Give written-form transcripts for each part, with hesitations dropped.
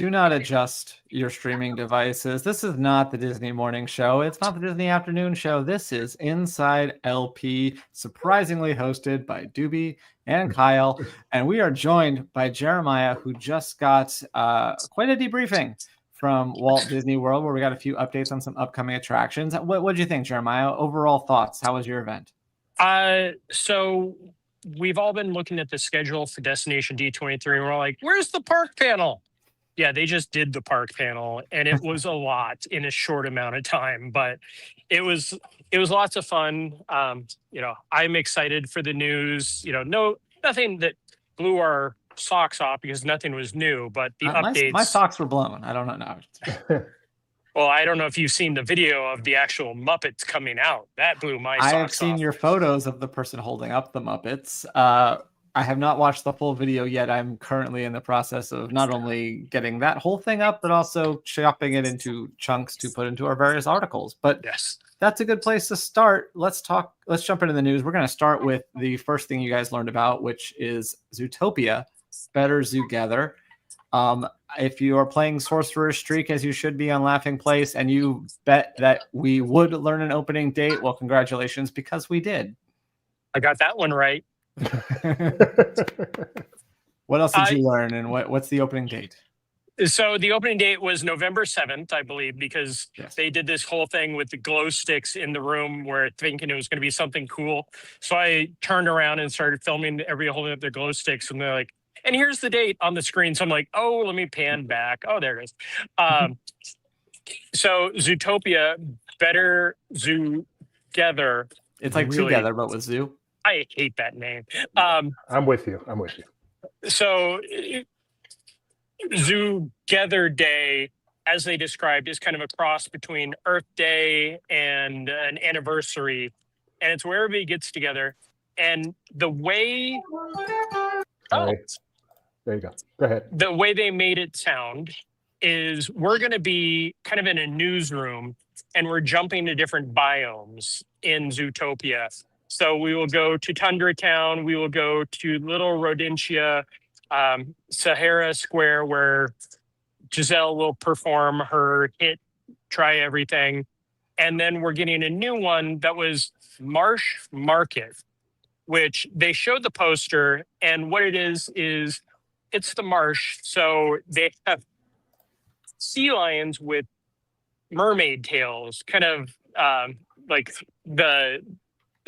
Do not adjust your streaming devices. This is not the Disney Morning Show. It's not the Disney Afternoon Show. This is Inside LP, surprisingly hosted by Doobie and Kyle. And we are joined by Jeremiah, who just got quite a debriefing from Walt Disney World, where we got a few updates on some upcoming attractions. What did you think, Jeremiah? Overall thoughts? How was your event? So we've all been looking at the schedule for Destination D23, and we're like, where's the park panel? Yeah, they just did the park panel, and it was a lot in a short amount of time, but it was lots of fun. I'm excited for the news. Nothing that blew our socks off because nothing was new, but the updates. My socks were blown. I don't know. Well, I don't know if you've seen the video of the actual Muppets coming out. That blew my socks off. I have seen your photos of the person holding up the Muppets. I have not watched the full video yet. I'm currently in the process of not only getting that whole thing up, but also chopping it into chunks to put into our various articles. But yes, that's a good place to start. Let's jump into the news. We're going to start with the first thing you guys learned about, which is Zootopia, Better Zoogether. If you are playing Sorcerer's Streak, as you should be on Laughing Place, and you bet that we would learn an opening date, well, congratulations, because we did. I got that one right. What else did you learn, and what's the opening date? So the opening date was November 7th, I believe, because they did this whole thing with the glow sticks in the room where thinking it was going to be something cool. So I turned around and started filming everybody holding up their glow sticks, and they're like, and here's the date on the screen. So I'm like, oh, let me pan back. Oh, there it is. So Zootopia, Better Zoogether. It's like really, together, but with zoo. I hate that name. I'm with you. So Zoogether Day, as they described, is kind of a cross between Earth Day and an anniversary. And it's where everybody gets together. And the way... There you go. Go ahead. The way they made it sound is we're going to be kind of in a newsroom, and we're jumping to different biomes in Zootopia. So we will go to Tundra Town. We will go to Little Rodentia, Sahara Square, where Giselle will perform her hit, Try Everything. And then we're getting a new one that was Marsh Market, which they showed the poster. And what it is it's the marsh. So they have sea lions with mermaid tails, kind of like the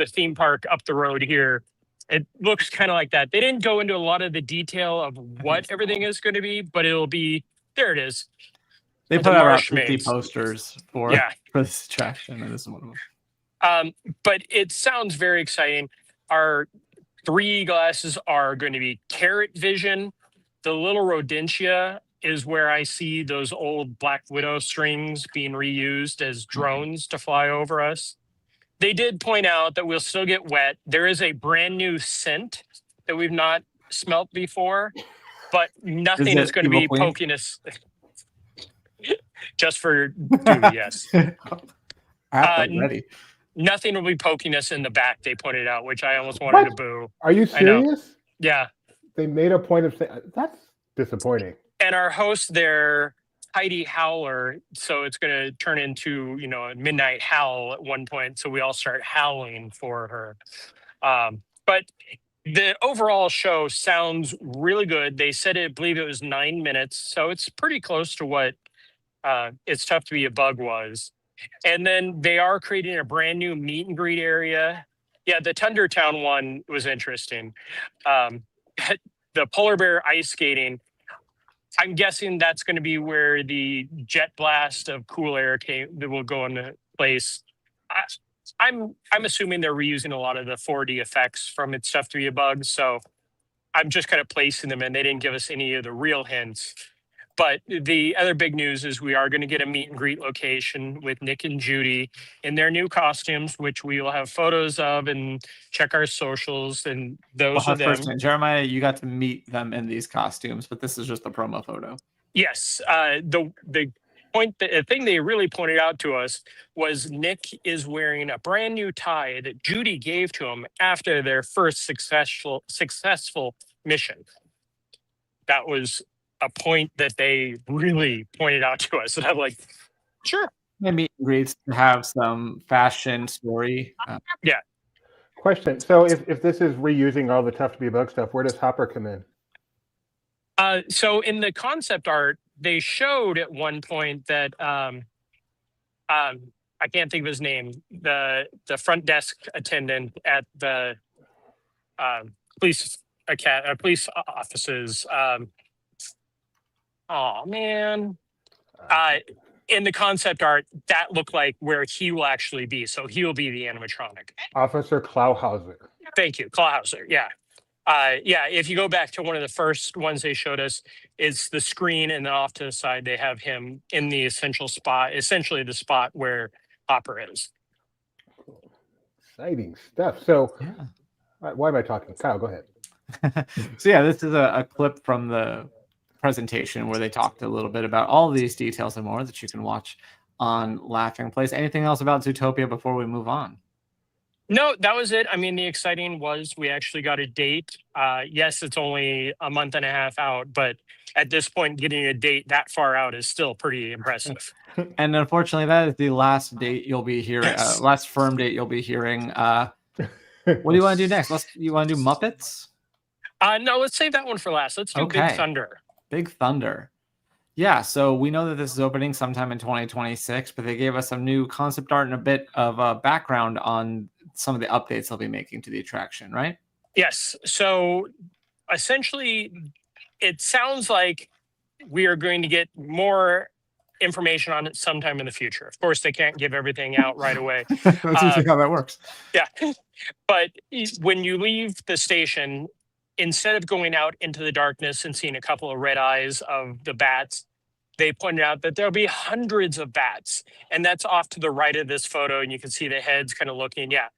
theme park up the road here. It looks kind of like that. They didn't go into a lot of the detail of what everything is going to be, but it'll be, there it is. They put out 50 posters for this attraction, and this is one of them. But it sounds very exciting. Our 3 glasses are going to be Carrot Vision. The Little Rodentia is where I see those old Black Widow strings being reused as drones to fly over us. They did point out that we'll still get wet. There is a brand new scent that we've not smelt before, but nothing is going to be poking us. Just for duty, yes. Ready. Nothing will be poking us in the back, they pointed out, which I almost wanted to boo. Are you serious? Yeah. They made a point of saying, that's disappointing. And our host there, Heidi Howler, so it's going to turn into, a midnight howl at one point. So we all start howling for her. But the overall show sounds really good. They said I believe it was 9 minutes. So it's pretty close to what It's Tough to Be a Bug was. And then they are creating a brand new meet and greet area. Yeah, the Tundra Town one was interesting. The polar bear ice skating, I'm guessing that's going to be where the jet blast of cool air that will go into place. I'm assuming they're reusing a lot of the 4D effects from It's Tough to Be a Bug, so I'm just kind of placing them in. They didn't give us any of the real hints. But the other big news is we are going to get a meet and greet location with Nick and Judy in their new costumes, which we will have photos of and check our socials. And those are them. Jeremiah, you got to meet them in these costumes, but this is just a promo photo. Yes. The thing they really pointed out to us was Nick is wearing a brand new tie that Judy gave to him after their first successful mission. That was a point that they really pointed out to us, and I'm like, sure. Maybe greets to have some fashion story. Yeah. Question. So if this is reusing all the Tough to Be Bug stuff, where does Hopper come in? So in the concept art, they showed at one point that I can't think of his name, the front desk attendant at the police police offices. Oh man. In the concept art, that looked like where he will actually be. So he will be the animatronic. Officer Clawhouser. Thank you, Clawhouser. Yeah. Yeah, if you go back to one of the first ones they showed us, it's the screen, and then off to the side they have him in the essentially the spot where Hopper is. Exciting stuff. So, Yeah. why am I talking? Kyle, go ahead. So yeah, this is a clip from the presentation where they talked a little bit about all these details and more that you can watch on Laughing Place. Anything else about Zootopia before we move on? No, that was it. I mean, the exciting was we actually got a date. Yes, it's only a month and a half out, but at this point, getting a date that far out is still pretty impressive. And unfortunately, that is the last date you'll be hearing. Yes. Last firm date you'll be hearing. What do you want to do next? You want to do Muppets? No, let's save that one for last. Let's do Big Thunder. Big Thunder. Yeah, so we know that this is opening sometime in 2026, but they gave us some new concept art and a bit of background on some of the updates they'll be making to the attraction, right? Yes. So essentially, it sounds like we are going to get more information on it sometime in the future. Of course, they can't give everything out right away. That's usually how that works. Yeah. But when you leave the station, instead of going out into the darkness and seeing a couple of red eyes of the bats, they pointed out that there'll be hundreds of bats. And that's off to the right of this photo. And you can see the heads kind of looking. Yeah.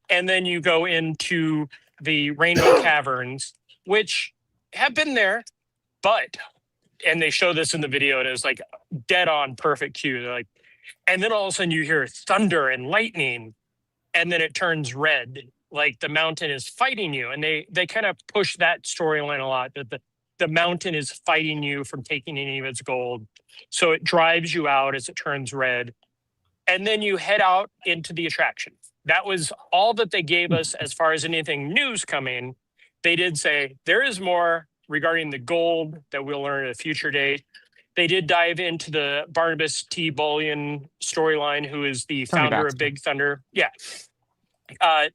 And then you go into the Rainbow Caverns, which have been there, but, and they show this in the video, and it was like dead on perfect cue. They're like, and then all of a sudden you hear thunder and lightning, and then it turns red, like the mountain is fighting you. And they kind of push that storyline a lot, that the mountain is fighting you from taking any of its gold. So it drives you out as it turns red. And then you head out into the attraction. That was all that they gave us as far as anything news coming. They did say there is more regarding the gold that we'll learn at a future date. They did dive into the Barnabas T. Bullion storyline, who is the founder of Big Thunder. Yeah.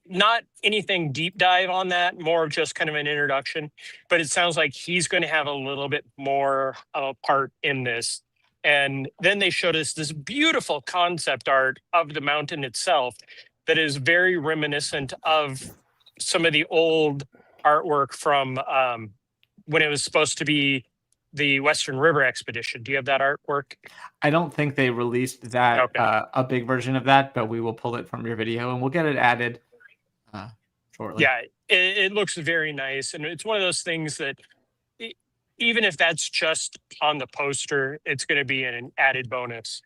Not anything deep dive on that, more of just kind of an introduction, but it sounds like he's going to have a little bit more of a part in this. And then they showed us this beautiful concept art of the mountain itself that is very reminiscent of some of the old artwork from when it was supposed to be the Western River Expedition. Do you have that artwork? I don't think they released that, Okay. A big version of that, but we will pull it from your video and we'll get it added shortly. Yeah, it looks very nice. And it's one of those things that even if that's just on the poster, it's going to be an added bonus.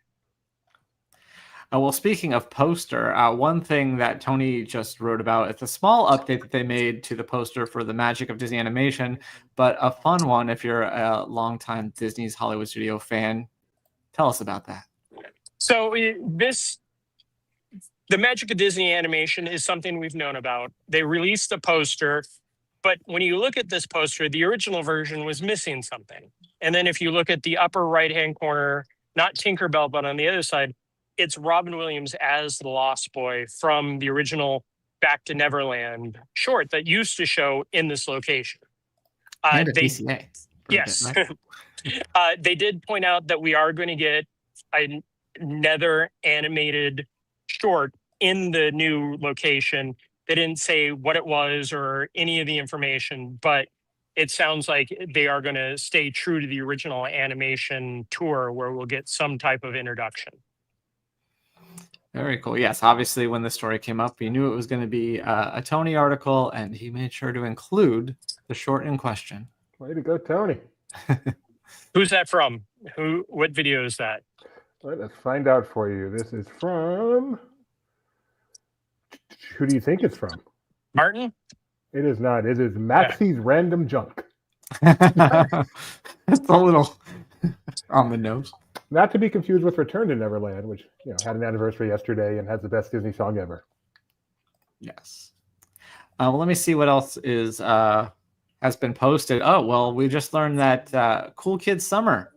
Well, speaking of poster, one thing that Tony just wrote about, it's a small update that they made to the poster for the Magic of Disney Animation, but a fun one if you're a longtime Disney's Hollywood Studio fan. Tell us about that. So the Magic of Disney Animation is something we've known about. They released the poster, but when you look at this poster, the original version was missing something. And then if you look at the upper right-hand corner, not Tinkerbell, but on the other side, it's Robin Williams as the Lost Boy from the original Back to Neverland short that used to show in this location. And a TCA. Yes. They did point out that we are going to get another animated short in the new location. They didn't say what it was or any of the information, but it sounds like they are going to stay true to the original animation tour where we'll get some type of introduction. Very cool. Yes, obviously when the story came up, we knew it was going to be a Tony article, and he made sure to include the short in question. Way to go, Tony. Who's that from? What video is that? Let's find out for you. This is from... Who do you think it's from? Martin? It is not. It is Maxie's Random Junk. It's a little on the nose. Not to be confused with Return to Neverland, which had an anniversary yesterday and has the best Disney song ever. Yes. Well, let me see what else is has been posted. Oh, well, we just learned that Cool Kids Summer,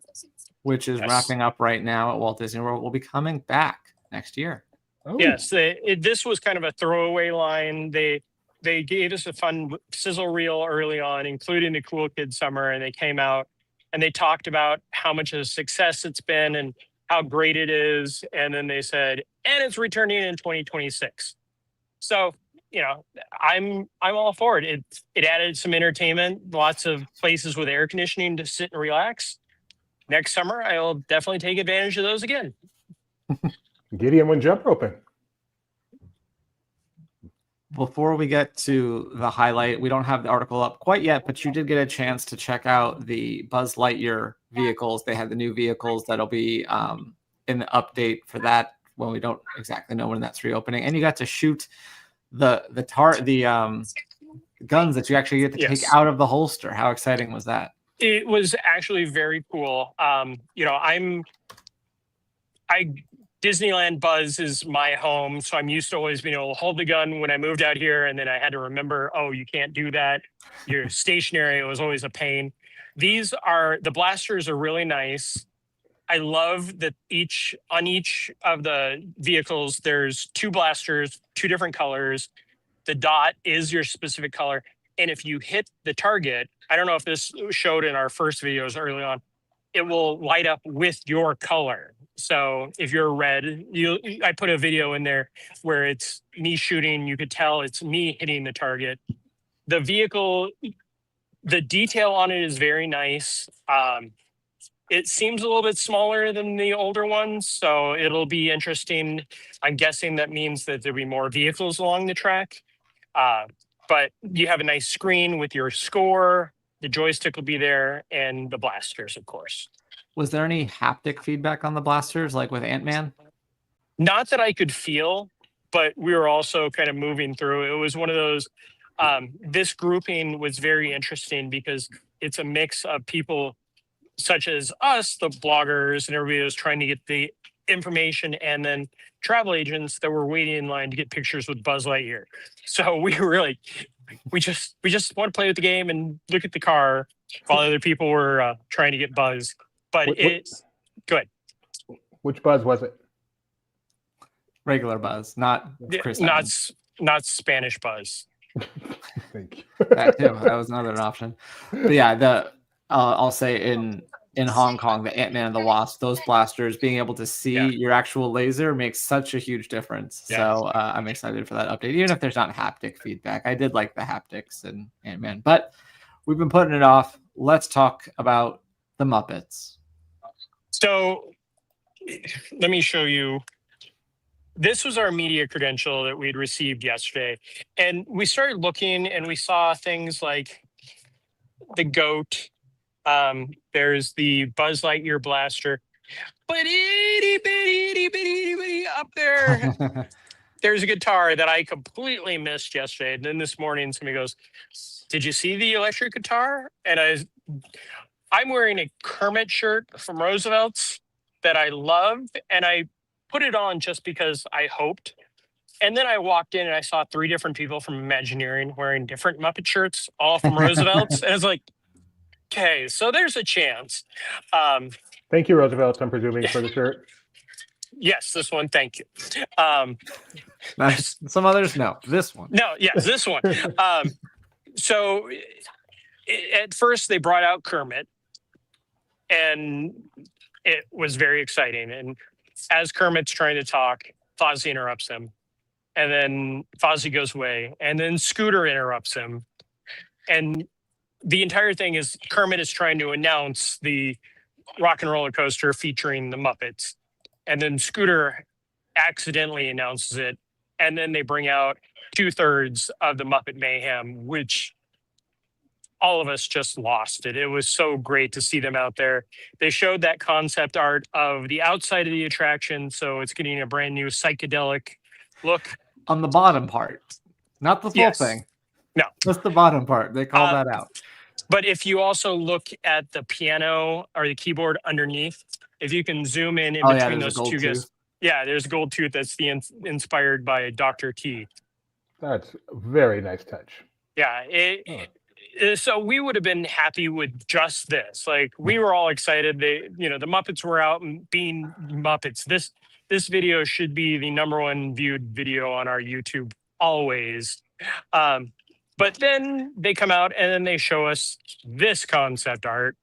which is wrapping up right now at Walt Disney World, will be coming back next year. Oh. Yes, this was kind of a throwaway line. They gave us a fun sizzle reel early on, including the Cool Kids Summer, and they came out and they talked about how much of a success it's been and how great it is. And then they said, and it's returning in 2026. So, I'm all for it. It added some entertainment, lots of places with air conditioning to sit and relax. Next summer, I'll definitely take advantage of those again. Gideon went jump roping. Before we get to the highlight, we don't have the article up quite yet, but you did get a chance to check out the Buzz Lightyear vehicles. They had the new vehicles that'll be in the update for that when we don't exactly know when that's reopening. And you got to shoot the guns that you actually get to take out of the holster. How exciting was that? It was actually very cool. Disneyland Buzz is my home, so I'm used to always being able to hold the gun when I moved out here, and then I had to remember, oh, you can't do that. You're stationary. It was always a pain. The blasters are really nice. I love that on each of the vehicles, there's 2 blasters, 2 different colors. The dot is your specific color. And if you hit the target, I don't know if this showed in our first videos early on, it will light up with your color. So if you're red, I put a video in there where it's me shooting. You could tell it's me hitting the target. The vehicle, the detail on it is very nice. It seems a little bit smaller than the older ones, so it'll be interesting. I'm guessing that means that there'll be more vehicles along the track. But you have a nice screen with your score. The joystick will be there, and the blasters, of course. Was there any haptic feedback on the blasters, like with Ant-Man? Not that I could feel, but we were also kind of moving through. It was one of those, this grouping was very interesting because it's a mix of people such as us, the bloggers, and everybody was trying to get the information, and then travel agents that were waiting in line to get pictures with Buzz Lightyear. So we were like, we just want to play with the game and look at the car while other people were trying to get Buzz. But it's good. Which Buzz was it? Regular Buzz, not Chris. Not Spanish Buzz. Thank you. That too. That was another option. But yeah, I'll say in Hong Kong, the Ant-Man and the Wasp, those blasters, being able to see your actual laser makes such a huge difference. Yeah. So I'm excited for that update, even if there's not haptic feedback. I did like the haptics in Ant-Man, but we've been putting it off. Let's talk about the Muppets. So let me show you. This was our media credential that we'd received yesterday. And we started looking and we saw things like the goat. There's the Buzz Lightyear blaster. But itty bitty up there. There's a guitar that I completely missed yesterday. And then this morning somebody goes, "Did you see the electric guitar?" And I'm wearing a Kermit shirt from Roosevelt's that I love, and I put it on just because I hoped. And then I walked in and I saw 3 different people from Imagineering wearing different Muppet shirts, all from Roosevelt's. And I was like, okay, so there's a chance. Thank you, Roosevelt, I'm presuming, for the shirt. Yes, this one, thank you. Some others, no. This one. No, yes, this one. So at first they brought out Kermit, and it was very exciting. And as Kermit's trying to talk, Fozzie interrupts him. And then Fozzie goes away. And then Scooter interrupts him. And the entire thing is Kermit is trying to announce the Rock and Roller Coaster featuring the Muppets. And then Scooter accidentally announces it. And then they bring out 2/3 of the Muppet Mayhem, which all of us just lost it. It was so great to see them out there. They showed that concept art of the outside of the attraction. So it's getting a brand new psychedelic look. On the bottom part, not the full thing. No. Just the bottom part. They call that out. But if you also look at the piano or the keyboard underneath, if you can zoom in Oh, yeah, between there's a those two gold guys, tooth. yeah, there's a gold tooth that's inspired by Dr. T. That's a very nice touch. Yeah, so we would have been happy with just this. Like we were all excited. The Muppets were out and being Muppets. This video should be the #1 viewed video on our YouTube always. But then they come out and then they show us this concept art,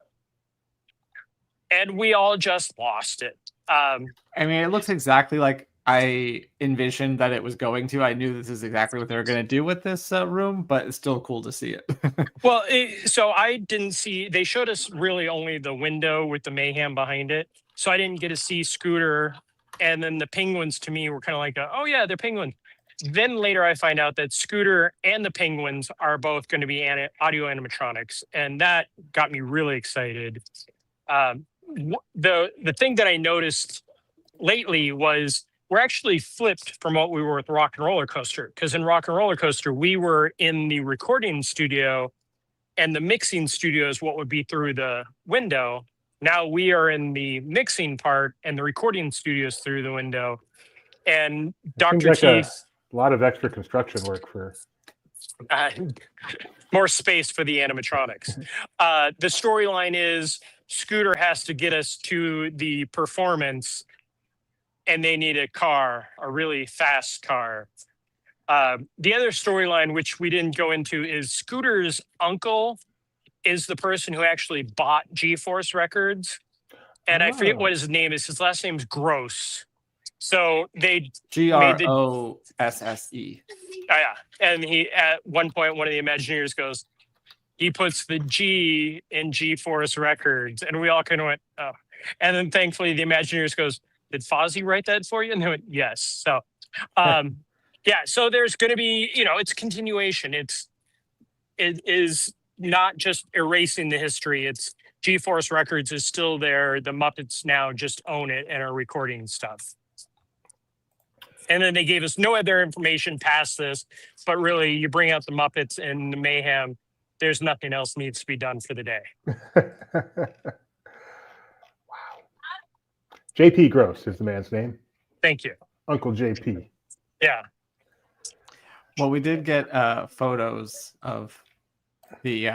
and we all just lost it. I mean, it looks exactly like I envisioned that it was going to. I knew this is exactly what they were going to do with this room, but it's still cool to see it. Well, so I didn't see. They showed us really only the window with the mayhem behind it, so I didn't get to see Scooter. And then the penguins to me were kind of like, oh yeah, they're penguins. Then later I find out that Scooter and the penguins are both going to be audio animatronics, and that got me really excited. The thing that I noticed lately was we're actually flipped from what we were with Rock and Roller Coaster, because in Rock and Roller Coaster we were in the recording studio and the mixing studio is what would be through the window. Now we are in the mixing part and the recording studio is through the window. And Dr. Seems like T, a lot of extra construction work for more space for the animatronics. The storyline is Scooter has to get us to the performance, and they need a car, a really fast car. The other storyline, which we didn't go into, is Scooter's uncle is the person who actually bought G-Force Records. And I forget what his name is. His last name's Gross. So they Grosse. Oh, yeah. And he, at one point, one of the Imagineers goes, he puts the G in G-Force Records. And we all kind of went, oh. And then thankfully the Imagineers goes, did Fozzie write that for you? And they went, yes. So, yeah. So there's going to be, it's continuation. It is not just erasing the history. It's G-Force Records is still there. The Muppets now just own it and are recording stuff. And then they gave us no other information past this, but really you bring out the Muppets and the mayhem. There's nothing else needs to be done for the day. JP Gross is the man's name. Thank you. Uncle JP. Yeah. Well, we did get photos of the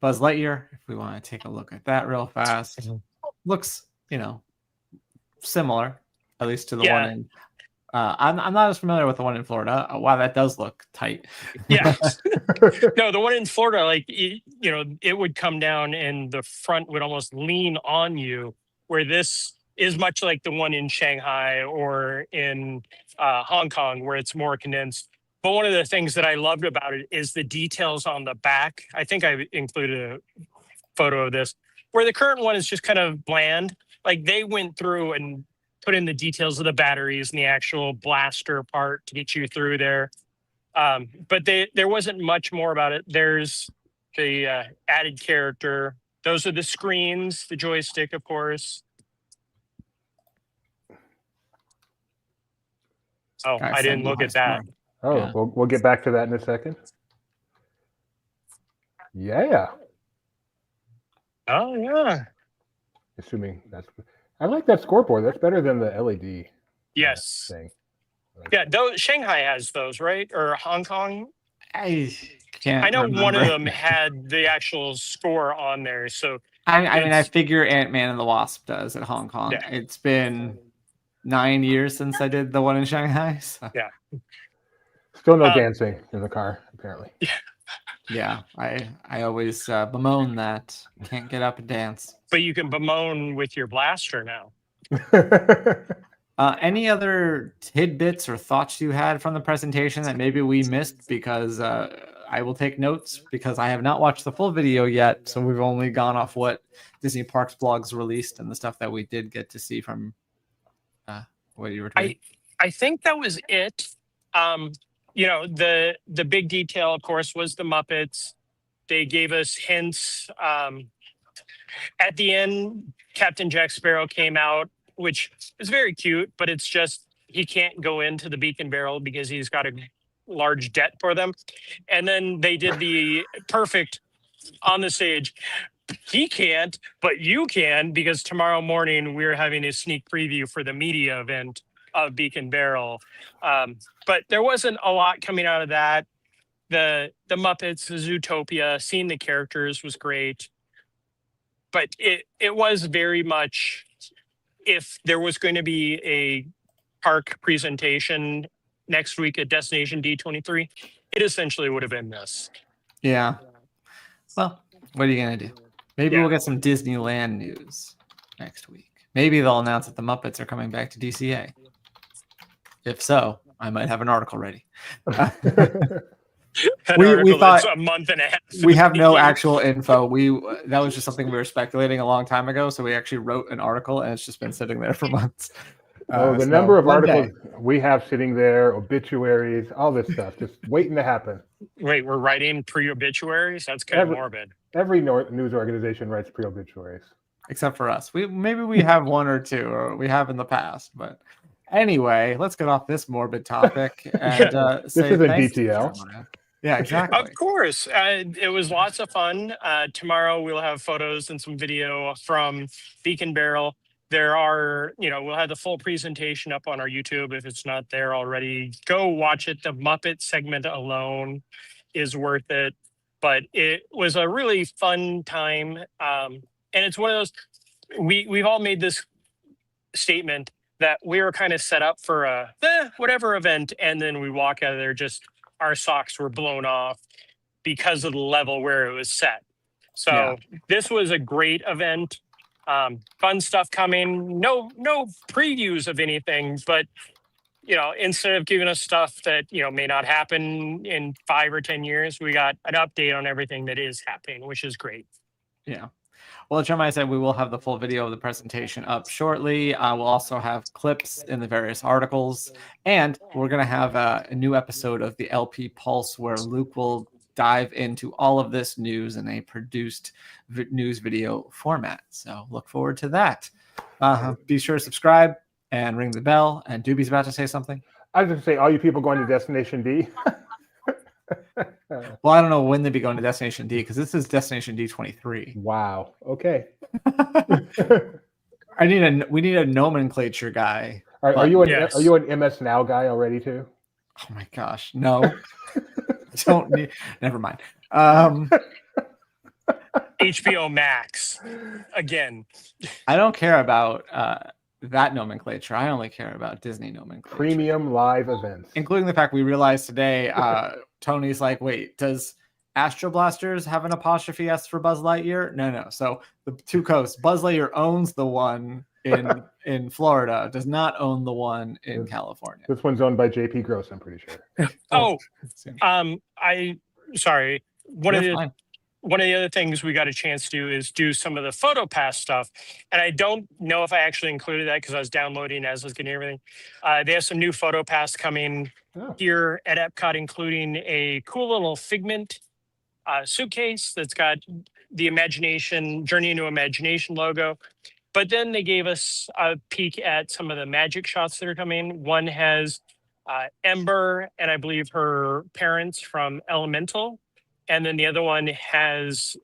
Buzz Lightyear. If we want to take a look at that real fast. Looks, similar, at least to the one in... I'm not as familiar with the one in Florida. Wow, that does look tight. Yeah. No, the one in Florida, like, it would come down and the front would almost lean on you, where this is much like the one in Shanghai or in Hong Kong, where it's more condensed. But one of the things that I loved about it is the details on the back. I think I included a photo of this, where the current one is just kind of bland. Like they went through and put in the details of the batteries and the actual blaster part to get you through there. But there wasn't much more about it. There's the added character. Those are the screens, the joystick, of course. Oh, I didn't look at that. Oh, yeah. We'll get back to that in a second. Yeah. Oh, yeah. Assuming that's... I like that scoreboard. That's better than the LED. Yes. Thing. Yeah, Shanghai has those, right? Or Hong Kong? I can't. I know remember. one of them had the actual score on there. So I mean, I figure Ant-Man and the Wasp does at Hong Kong. Yeah. It's been 9 years since I did the one in Shanghai. So. Yeah. Still no dancing in the car, apparently. Yeah. Yeah, I always bemoan that. Can't get up and dance. But you can bemoan with your blaster now. Any other tidbits or thoughts you had from the presentation that maybe we missed? Because I will take notes because I have not watched the full video yet. So we've only gone off what Disney Parks blogs released and the stuff that we did get to see from what you were tweeting. I think that was it. The big detail, of course, was the Muppets. They gave us hints. At the end, Captain Jack Sparrow came out, which is very cute, but it's just he can't go into the Beacon Barrel because he's got a large debt for them. And then they did the perfect on the stage. He can't, but you can, because tomorrow morning we're having a sneak preview for the media event of Beacon Barrel. But there wasn't a lot coming out of that. The Muppets, the Zootopia, seeing the characters was great. But it was very much, if there was going to be a park presentation next week at Destination D23, it essentially would have been this. Yeah. Well, what are you going to do? Maybe Yeah. we'll get some Disneyland news next week. Maybe they'll announce that the Muppets are coming back to DCA. If so, I might have an article ready. We thought a month and a half. We have no actual info. That was just something we were speculating a long time ago. So we actually wrote an article, and it's just been sitting there for months. The number of articles we have sitting there, obituaries, all this stuff, just waiting to happen. Wait, we're writing pre-obituaries? That's kind of morbid. Every news organization writes pre-obituaries. Except for us. Maybe we have one or two, or we have in the past. But anyway, let's get off this morbid topic. And this is a DTL. Yeah, exactly. Of course. It was lots of fun. Tomorrow we'll have photos and some video from Beacon Barrel. There are, we'll have the full presentation up on our YouTube. If it's not there already, go watch it. The Muppet segment alone is worth it. But it was a really fun time. And it's one of those, we've all made this statement that we were kind of set up for a whatever event. And then we walk out of there, just our socks were blown off because of the level where it was set. So This was a great event. Fun stuff coming. No previews of anything, but instead of giving us stuff that may not happen in 5 or 10 years, we got an update on everything that is happening, which is great. Yeah. Well, Jeremiah said we will have the full video of the presentation up shortly. We'll also have clips in the various articles, and we're going to have a new episode of the LP Pulse where Luke will dive into all of this news in a produced news video format. So look forward to that. Be sure to subscribe and ring the bell. And Doobie's about to say something. I was going to say, all you people going to Destination D. Well, I don't know when they'd be going to Destination D because this is Destination D23. Wow. Okay. We need a nomenclature guy. Are you an MS Now guy already too? Oh my gosh, no. Don't need. Never mind. HBO Max again. I don't care about that nomenclature. I only care about Disney nomenclature. Premium live events, including the fact we realized today. Tony's like, wait, does Astro Blasters have an apostrophe S for Buzz Lightyear? No. So the two coasts. Buzz Lightyear owns the one in Florida, does not own the one in California. This one's owned by JP Gross, I'm pretty sure. Sorry. One of the other things we got a chance to do is do some of the PhotoPass stuff. And I don't know if I actually included that because I was downloading as I was getting everything. They have some new PhotoPass coming here at Epcot, including a cool little Figment suitcase that's got the Journey into Imagination logo. But then they gave us a peek at some of the magic shots that are coming. One has Ember and I believe her parents from Elemental. And then the other one has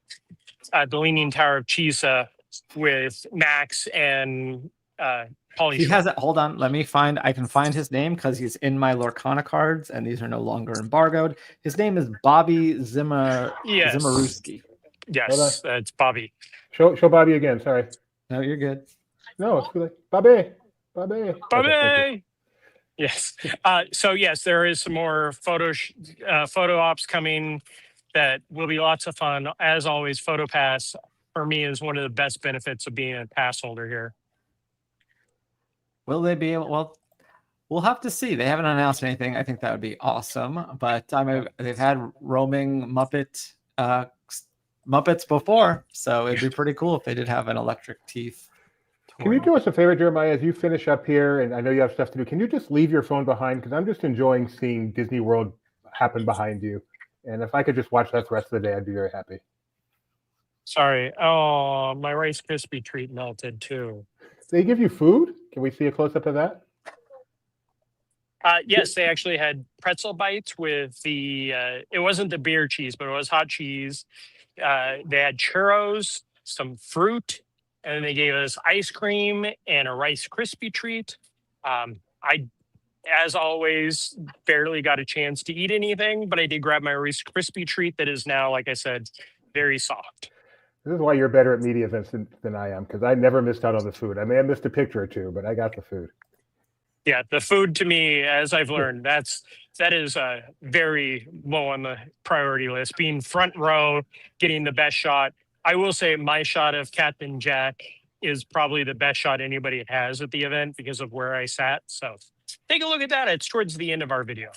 the Leaning Tower of Chisa with Max and Polly. He has it. Hold on. I can find his name because he's in my Lorcana cards and these are no longer embargoed. His name is Bobby Zimmerowski. Yes, it's Bobby. Show Bobby again. Sorry. No, you're good. No, it's good. Bobby. Okay, yes. So yes, there is some more photo ops coming that will be lots of fun. As always, PhotoPass for me is one of the best benefits of being a pass holder here. Will they be able? Well, we'll have to see. They haven't announced anything. I think that would be awesome. But they've had roaming Muppets before, so it'd be pretty cool if they did have an electric teeth. Can you do us a favor, Jeremiah, as you finish up here, and I know you have stuff to do, can you just leave your phone behind? Because I'm just enjoying seeing Disney World happen behind you. And if I could just watch that the rest of the day, I'd be very happy. Sorry. Oh, my Rice Krispie treat melted too. They give you food? Can we see a close-up of that? Yes, they actually had pretzel bites with it wasn't the beer cheese, but it was hot cheese. They had churros, some fruit, and then they gave us ice cream and a Rice Krispie treat. I, as always, barely got a chance to eat anything, but I did grab my Rice Krispie treat that is now, like I said, very soft. This is why you're better at media events than I am, because I never missed out on the food. I may have missed a picture or two, but I got the food. Yeah, the food to me, as I've learned, that is very low on the priority list. Being front row, getting the best shot. I will say my shot of Captain Jack is probably the best shot anybody has at the event because of where I sat. So take a look at that. It's towards the end of our video.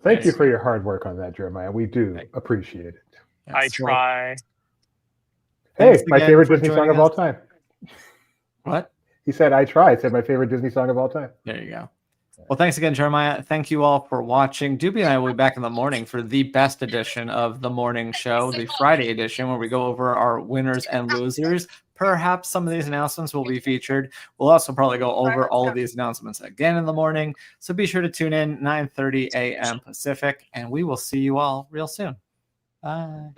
Thank you for your hard work on that, Jeremiah. We do appreciate it. Yes, I try. Hey, thanks my again favorite for Disney song joining of all us. time. What? He said, I tried. Said my favorite Disney song of all time. There you go. Well, thanks again, Jeremiah. Thank you all for watching. Doobie and I will be back in the morning for the best edition of the morning show, the Friday edition, where we go over our winners and losers. Perhaps some of these announcements will be featured. We'll also probably go over all of these announcements again in the morning. So be sure to tune in 9:30 a.m. Pacific, and we will see you all real soon. Bye.